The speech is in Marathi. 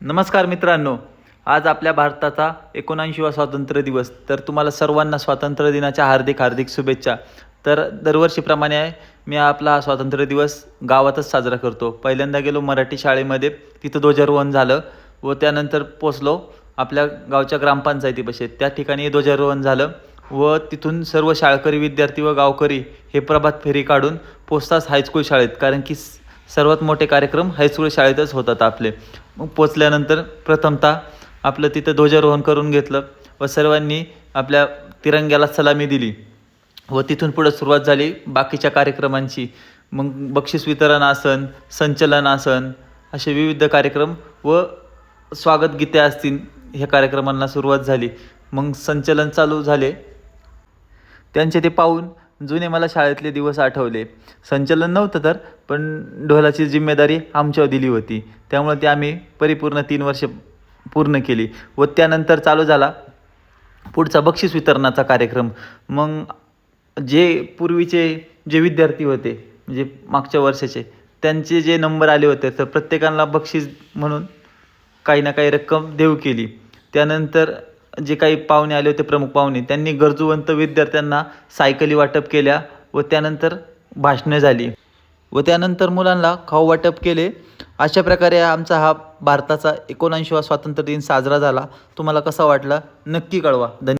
नमस्कार मित्रांनो, आज आपल्या भारताचा 79वा स्वातंत्र्य दिवस. तर तुम्हाला सर्वांना स्वातंत्र्य दिनाच्या हार्दिक हार्दिक शुभेच्छा. तर दरवर्षीप्रमाणे मी आपला हा स्वातंत्र्य दिवस गावातच साजरा करतो. पहिल्यांदा गेलो मराठी शाळेमध्ये, तिथं ध्वजारोहण झालं व त्यानंतर पोचलो आपल्या गावच्या ग्रामपंचायतीपाशी. त्या ठिकाणी ध्वजारोहण झालं व तिथून सर्व शाळकरी विद्यार्थी व गावकरी हे प्रभात फेरी काढून पोचताच हायस्कूल शाळेत, कारण की सर्वात मोठे कार्यक्रम हायस्कूल शाळेतच होतात आपले. मग पोचल्यानंतर प्रथमतः आपलं तिथं ध्वजारोहण करून घेतलं व सर्वांनी आपल्या तिरंग्याला सलामी दिली व तिथून पुढं सुरुवात झाली बाकीच्या कार्यक्रमांची. मग बक्षीस वितरण आसन, संचलन आसन, असे विविध कार्यक्रम व स्वागत गीते असतील, ह्या कार्यक्रमांना सुरुवात झाली. मग संचलन चालू झाले, त्यांचे ते पाहून जुने मला शाळेतले दिवस आठवले. संचलन नव्हतं तर, पण ढोलाची जिम्मेदारी आमच्यावर दिली होती, त्यामुळे ते आम्ही परिपूर्ण 3 वर्ष पूर्ण केली. व त्यानंतर चालू झाला पुढचा बक्षीस वितरणाचा कार्यक्रम. मग जे पूर्वीचे जे विद्यार्थी होते, म्हणजे मागच्या वर्षाचे, त्यांचे जे नंबर आले होते, तर प्रत्येकाला बक्षीस म्हणून काही ना काही रक्कम देऊ केली. त्यानंतर जे काही पाहुणे आले होते, प्रमुख पाहुणे, त्यांनी गरजूवंत विद्यार्थ्यांना सायकली वाटप केल्या व त्यानंतर भाषणं झाली व त्यानंतर मुलांना खाऊ वाटप केले. अशा प्रकारे आमचा हा भारताचा 79वा स्वातंत्र्य दिन साजरा झाला. तुम्हाला कसा वाटला नक्की कळवा.